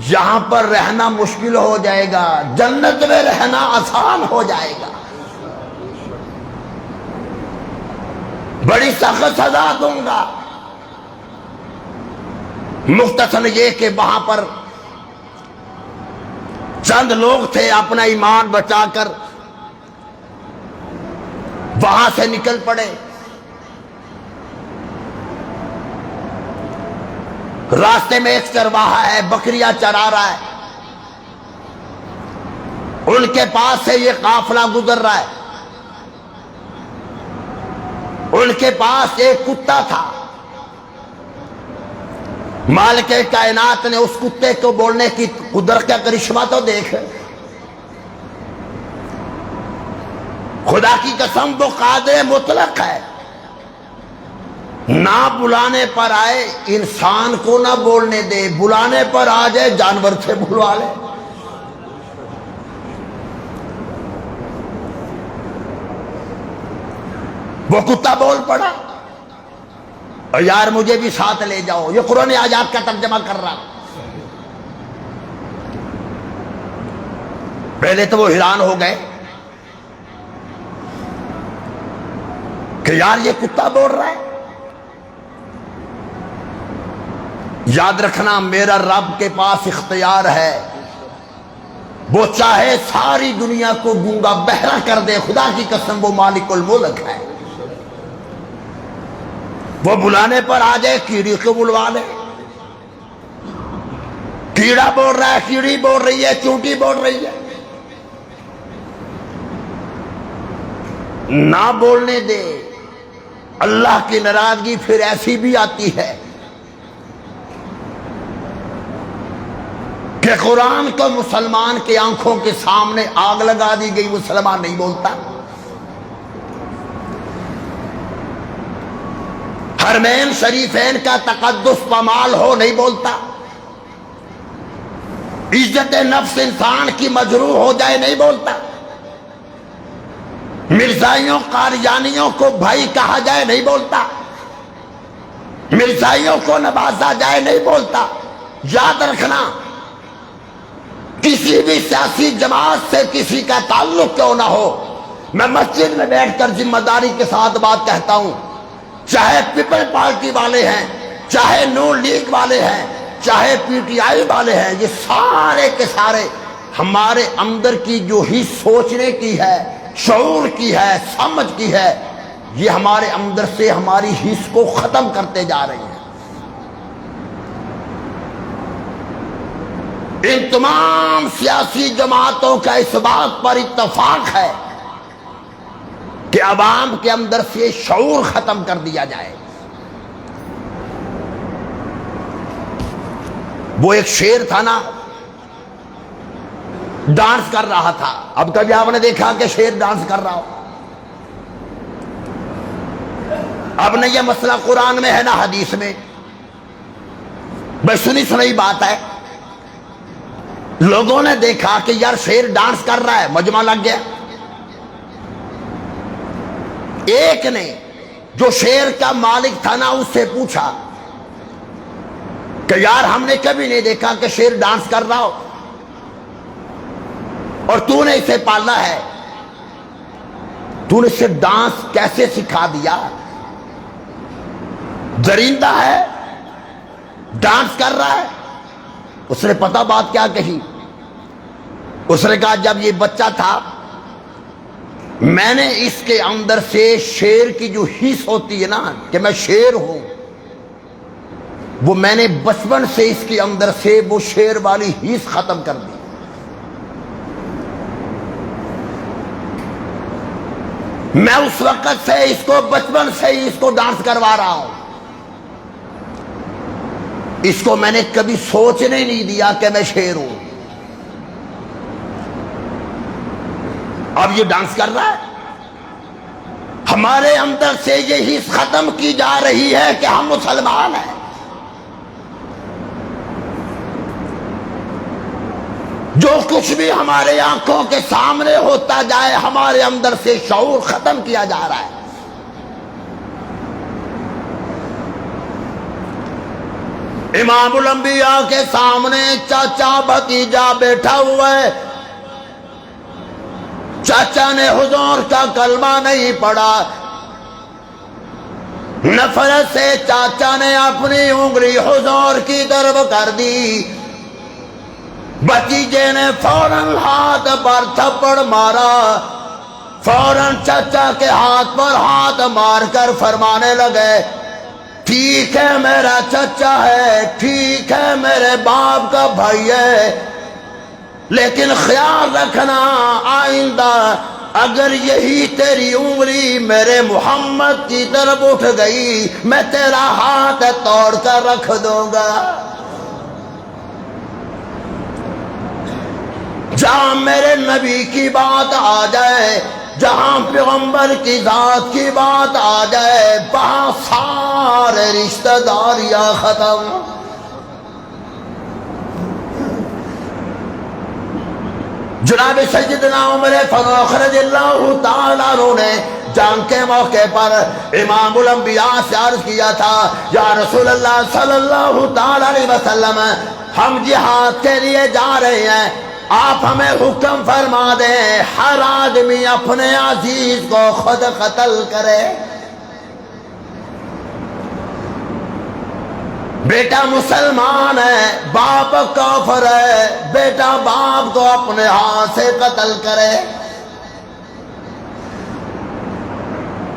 جہاں پر رہنا مشکل ہو جائے گا جنت میں رہنا آسان ہو جائے گا، بڑی سخت سزا دوں گا۔ مختصر یہ کہ وہاں پر چند لوگ تھے اپنا ایمان بچا کر وہاں سے نکل پڑے۔ راستے میں ایک چرواہا ہے، بکریاں چرا رہا ہے، ان کے پاس سے یہ قافلہ گزر رہا ہے، ان کے پاس ایک کتا تھا۔ مالک کائنات نے اس کتے کو بولنے کی قدرت کا کرشمہ تو دیکھ، خدا کی قسم وہ قادر مطلق ہے، نہ بلانے پر آئے انسان کو نہ بولنے دے، بلانے پر آ جائے جانور سے بلوا لے۔ وہ کتا بول پڑا اور یار مجھے بھی ساتھ لے جاؤ، یہ قرآن آیات کا ترجمہ کر رہا۔ پہلے تو وہ حیران ہو گئے کہ یار یہ کتا بول رہا ہے۔ یاد رکھنا میرا رب کے پاس اختیار ہے، وہ چاہے ساری دنیا کو گونگا بہرا کر دے، خدا کی قسم وہ مالک الملک ہے۔ وہ بلانے پر آ جائے کیڑی کو بلوا لے، کیڑا بول رہا ہے، کیڑی بول رہی ہے، چونٹی بول رہی ہے، نہ بولنے دے۔ اللہ کی ناراضگی پھر ایسی بھی آتی ہے کہ قرآن کو مسلمان کی آنکھوں کے سامنے آگ لگا دی گئی، مسلمان نہیں بولتا۔ حرمین شریفین کا تقدس پامال ہو نہیں بولتا، عزت نفس انسان کی مجروح ہو جائے نہیں بولتا، مرزائیوں قادیانیوں کو بھائی کہا جائے نہیں بولتا، مرزائیوں کو نوازا جائے نہیں بولتا۔ یاد رکھنا کسی بھی سیاسی جماعت سے کسی کا تعلق کیوں نہ ہو، میں مسجد میں بیٹھ کر ذمہ داری کے ساتھ بات کہتا ہوں، چاہے پیپل پارٹی والے ہیں، چاہے نون لیگ والے ہیں، چاہے پی ٹی آئی والے ہیں، یہ سارے کے سارے ہمارے اندر کی جو ہی سوچنے کی ہے، شعور کی ہے، سمجھ کی ہے، یہ ہمارے اندر سے ہماری حس کو ختم کرتے جا رہے ہیں۔ ان تمام سیاسی جماعتوں کا اس بات پر اتفاق ہے کہ عوام کے اندر سے شعور ختم کر دیا جائے۔ وہ ایک شیر تھا نا، ڈانس کر رہا تھا۔ اب کبھی آپ نے دیکھا کہ شیر ڈانس کر رہا ہو؟ اب نہیں یہ مسئلہ قرآن میں ہے نا حدیث میں، بس سنی سنی بات ہے۔ لوگوں نے دیکھا کہ یار شیر ڈانس کر رہا ہے، مجمع لگ گیا۔ ایک نے جو شیر کا مالک تھا نا اس سے پوچھا کہ یار ہم نے کبھی نہیں دیکھا کہ شیر ڈانس کر رہا ہو، اور تو نے اسے پالا ہے، تو نے اسے ڈانس کیسے سکھا دیا؟ درندہ ہے، ڈانس کر رہا ہے۔ اس نے پتہ بات کیا کہی؟ اس نے کہا جب یہ بچہ تھا میں نے اس کے اندر سے شیر کی جو حس ہوتی ہے نا کہ میں شیر ہوں، وہ میں نے بچپن سے اس کے اندر سے وہ شیر والی حس ختم کر دی۔ میں اس وقت سے اس کو بچپن سے ہی اس کو ڈانس کروا رہا ہوں، اس کو میں نے کبھی سوچنے نہیں دیا کہ میں شیر ہوں۔ اب یہ ڈانس کر رہا ہے، ہمارے اندر سے یہ حس ختم کی جا رہی ہے کہ ہم مسلمان ہیں۔ جو کچھ بھی ہمارے آنکھوں کے سامنے ہوتا جائے ہمارے اندر سے شعور ختم کیا جا رہا ہے۔ امام الانبیاء کے سامنے چاچا بھتیجا بیٹھا ہوا ہے، چاچا نے حضور کا کلمہ نہیں پڑھا، نفرت سے چاچا نے اپنی انگلی حضور کی طرف کر دی، بھتیجے نے فوراً ہاتھ پر تھپڑ مارا، فوراً چاچا کے ہاتھ پر ہاتھ مار کر فرمانے لگے ٹھیک ہے میرا چچا ہے، ٹھیک ہے میرے باپ کا بھائی ہے، لیکن خیال رکھنا آئندہ اگر یہی تیری انگلی میرے محمد کی طرف اٹھ گئی میں تیرا ہاتھ توڑ کر رکھ دوں گا۔ جہاں میرے نبی کی بات آ جائے، جہاں پیغمبر کی ذات کی بات آ جائے، وہاں سارے رشتہ داریاں ختم۔ جناب سیدنا عمر فاروق رضی اللہ تعالیٰ عنہ نے جنگ کے موقع پر امام الانبیاء سے عرض کیا تھا یا رسول اللہ صلی اللہ تعالیٰ علیہ وسلم، ہم جہاد کے لیے جا رہے ہیں، آپ ہمیں حکم فرما دیں ہر آدمی اپنے عزیز کو خود قتل کرے۔ بیٹا مسلمان ہے، باپ کافر ہے، بیٹا باپ کو اپنے ہاتھ سے قتل کرے۔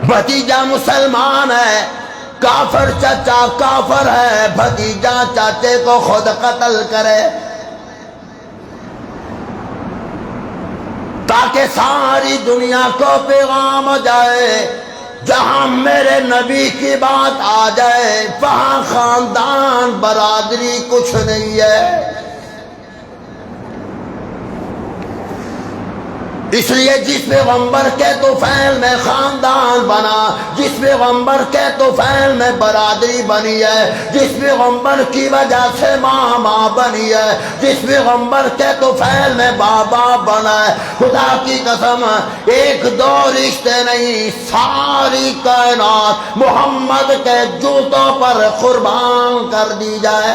بھتیجا مسلمان ہے، کافر چچا کافر ہے، بھتیجا چاچے کو خود قتل کرے، تاکہ ساری دنیا کو پیغام ہو جائے جہاں میرے نبی کی بات آ جائے وہاں خاندان برادری کچھ نہیں ہے۔ اس لیے جس پیغمبر کے طفیل میں خاندان بنا، جس پیغمبر کے طفیل میں برادری بنی ہے، جس پیغمبر کی وجہ سے ماں بنی ہے، جس پیغمبر کے طفیل میں بابا بنا ہے، خدا کی قسم ایک دو رشتے نہیں، ساری کائنات محمد کے جوتوں پر قربان کر دی جائے۔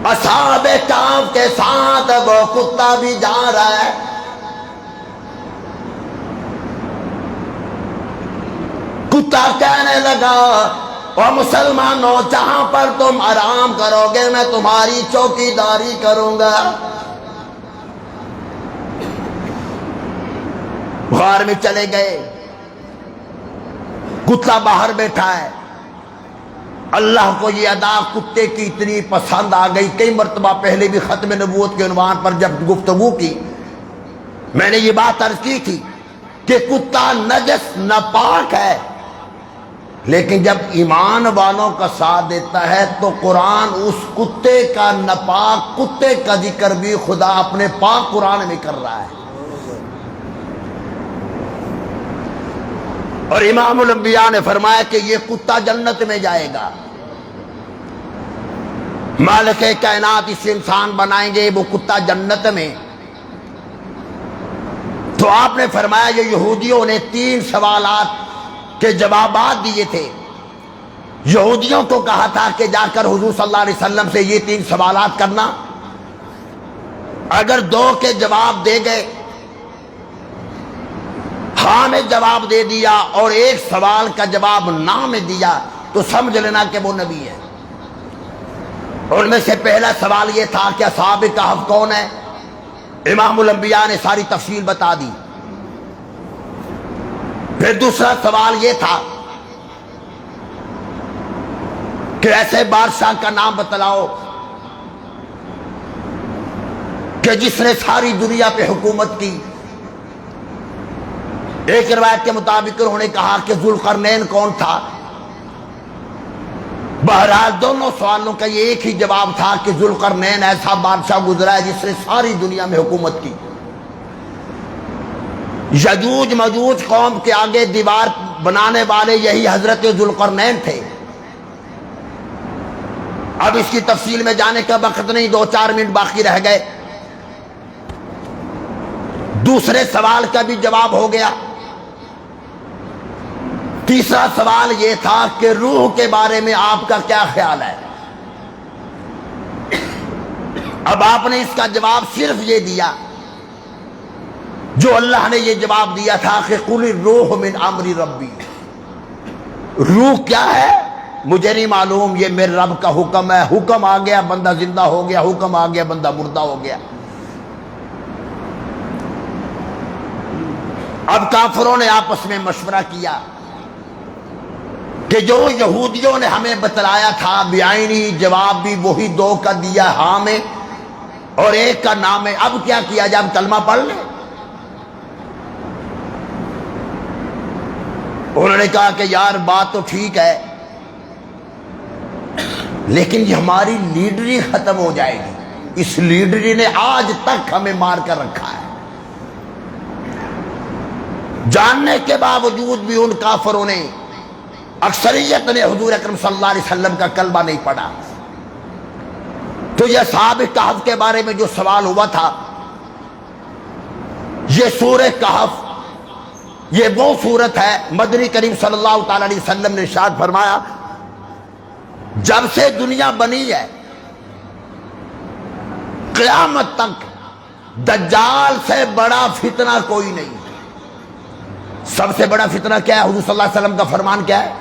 اصحاب کہف کے ساتھ وہ کتا بھی جا رہا ہے، کتا کہنے لگا اور مسلمانوں جہاں پر تم آرام کرو گے میں تمہاری چوکی داری کروں گا۔ غار میں چلے گئے، کتا باہر بیٹھا ہے، اللہ کو یہ ادا کتے کی اتنی پسند آ گئی. کئی مرتبہ پہلے بھی ختم نبوت کے عنوان پر جب گفتگو کی میں نے یہ بات عرض کی تھی کہ کتا نجس ناپاک ہے، لیکن جب ایمان والوں کا ساتھ دیتا ہے تو قرآن اس کتے کا ناپاک کتے کا ذکر بھی خدا اپنے پاک قرآن میں کر رہا ہے. اور امام الانبیاء نے فرمایا کہ یہ کتا جنت میں جائے گا. مالک کائنات اس انسان بنائیں گے، وہ کتا جنت میں. تو آپ نے فرمایا یہ یہودیوں نے 3 سوالات کے جوابات دیے تھے. یہودیوں کو کہا تھا کہ جا کر حضور صلی اللہ علیہ وسلم سے یہ 3 سوالات کرنا. اگر 2 کے جواب دے گئے، ہاں میں جواب دے دیا، اور 1 سوال کا جواب نہ میں دیا، تو سمجھ لینا کہ وہ نبی ہے. ان میں سے پہلا سوال یہ تھا کہ اصحاب کہف کون ہے؟ امام الانبیاء نے ساری تفصیل بتا دی. پھر دوسرا سوال یہ تھا کہ ایسے بادشاہ کا نام بتلاؤ کہ جس نے ساری دنیا پہ حکومت کی. ایک روایت کے مطابق انہوں نے کہا کہ ذوالقرنین کون تھا. بہرحال دونوں سوالوں کا یہ ایک ہی جواب تھا کہ ذوالقرنین ایسا بادشاہ گزرا ہے جس نے ساری دنیا میں حکومت کی. یجوج مجوج قوم کے آگے دیوار بنانے والے یہی حضرت ذوالقرنین تھے. اب اس کی تفصیل میں جانے کا وقت نہیں، 2-4 منٹ باقی رہ گئے. دوسرے سوال کا بھی جواب ہو گیا. تیسرا سوال یہ تھا کہ روح کے بارے میں آپ کا کیا خیال ہے؟ اب آپ نے اس کا جواب صرف یہ دیا جو اللہ نے یہ جواب دیا تھا کہ قل الروح من امر ربی. روح کیا ہے مجھے نہیں معلوم، یہ میرے رب کا حکم ہے. حکم آ گیا بندہ زندہ ہو گیا، حکم آ گیا بندہ مردہ ہو گیا. اب کافروں نے آپس میں مشورہ کیا کہ جو یہودیوں نے ہمیں بتلایا تھا بیعینی، جواب بھی وہی 2 کا دیا ہاں میں، اور 1 کا نام ہے. اب کیا کیا جائے؟ اب کلمہ پڑھ لیں. انہوں نے کہا کہ یار بات تو ٹھیک ہے، لیکن یہ ہماری لیڈری ختم ہو جائے گی. اس لیڈری نے آج تک ہمیں مار کر رکھا ہے. جاننے کے باوجود بھی ان کافروں نے، اکثریت نے حضور اکرم صلی اللہ علیہ وسلم کا کلمہ نہیں پڑھا. تو یہ اصحاب کہف کے بارے میں جو سوال ہوا تھا، یہ سورہ کہف یہ وہ سورت ہے، مدنی کریم صلی اللہ تعالی علیہ وسلم نے ارشاد فرمایا جب سے دنیا بنی ہے قیامت تک دجال سے بڑا فتنہ کوئی نہیں. سب سے بڑا فتنہ کیا ہے؟ حضور صلی اللہ علیہ وسلم کا فرمان کیا ہے؟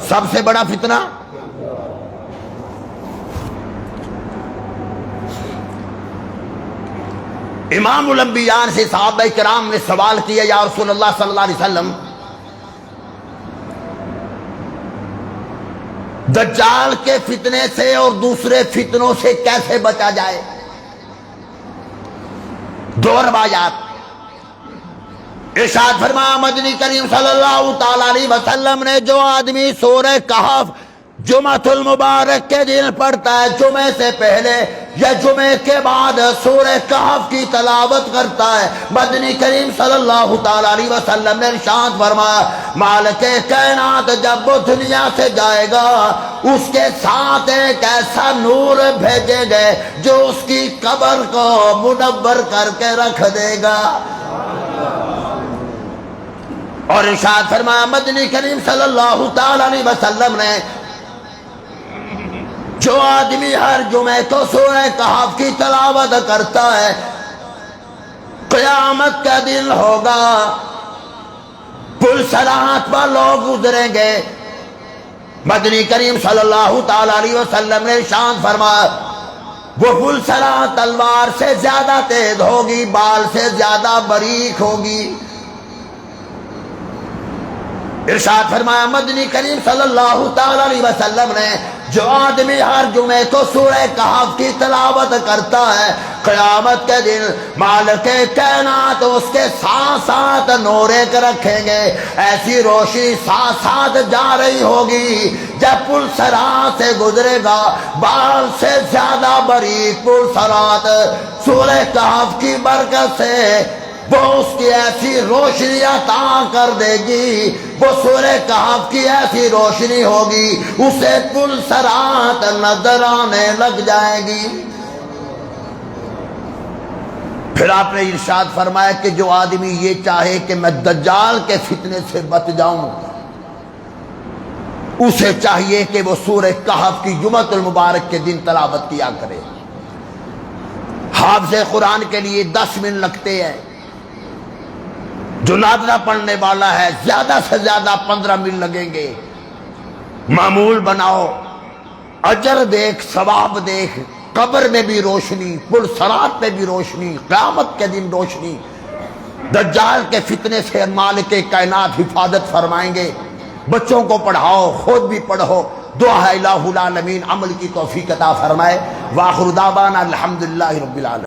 سب سے بڑا فتنہ امام الانبیاء سے صحابہ کرام نے سوال کیا یا رسول اللہ صلی اللہ علیہ وسلم دجال کے فتنے سے اور دوسرے فتنوں سے کیسے بچا جائے؟ 2 روایات. ارشاد فرمایا مدنی کریم صلی اللہ تعالی علیہ وسلم نے جو آدمی سورہ کہف جمعۃ المبارک کے دن پڑھتا ہے، جمعے سے پہلے یا جمعے کے بعد سورہ کہف کی تلاوت کرتا ہے، مدنی کریم صلی اللہ تعالی علیہ وسلم نے ارشاد فرمایا مالک کائنات جب وہ دنیا سے جائے گا اس کے ساتھ ایک ایسا نور بھیجے گئے جو اس کی قبر کو منور کر کے رکھ دے گا. اور ارشاد فرمایا مدنی کریم صلی اللہ تعالی علیہ وسلم نے جو آدمی ہر جمعے کو سورہ کہف کی تلاوت کرتا ہے قیامت کا دن ہوگا، پل صراط پر لوگ گزریں گے. مدنی کریم صلی اللہ تعالی علیہ وسلم نے ارشاد فرمایا وہ پل صراط تلوار سے زیادہ تیز ہوگی، بال سے زیادہ باریک ہوگی. ارشاد فرمایا مدنی کریم صلی اللہ تعالی علیہ وسلم نے جو آدمی ہر جمعے کو سورہ کہف کی تلاوت کرتا ہے قیامت کے دن مالک کائنات اس کے ساتھ ساتھ نور ایک رکھیں گے، ایسی روشنی ساتھ ساتھ جا رہی ہوگی جب پل صراط سے گزرے گا، بال سے زیادہ باریک پل صراط سورہ کہف کی برکت سے وہ اس کی ایسی روشنی عطا کر دے گی، وہ سورہ کہف کی ایسی روشنی ہوگی اسے پل صراط نظر آنے لگ جائے گی۔ پھر آپ نے ارشاد فرمایا کہ جو آدمی یہ چاہے کہ میں دجال کے فتنے سے بچ جاؤں، اسے چاہیے کہ وہ سورہ کہف کی جمعۃ المبارک کے دن تلاوت کیا کرے۔ حافظ قرآن کے لیے 10 منٹ لگتے ہیں، جو نادرہ پڑھنے والا ہے زیادہ سے زیادہ 15 منٹ لگیں گے۔ معمول بناؤ، اجر دیکھ، ثواب دیکھ، قبر میں بھی روشنی، پل صراط میں بھی روشنی، قیامت کے دن روشنی۔ دجال کے فتنے سے مالک کائنات حفاظت فرمائیں گے۔ بچوں کو پڑھاؤ، خود بھی پڑھو۔ دعا ہے الہ العالمین عمل کی توفیق عطا فرمائے۔ وآخر دعوانا الحمدللہ رب العالمین۔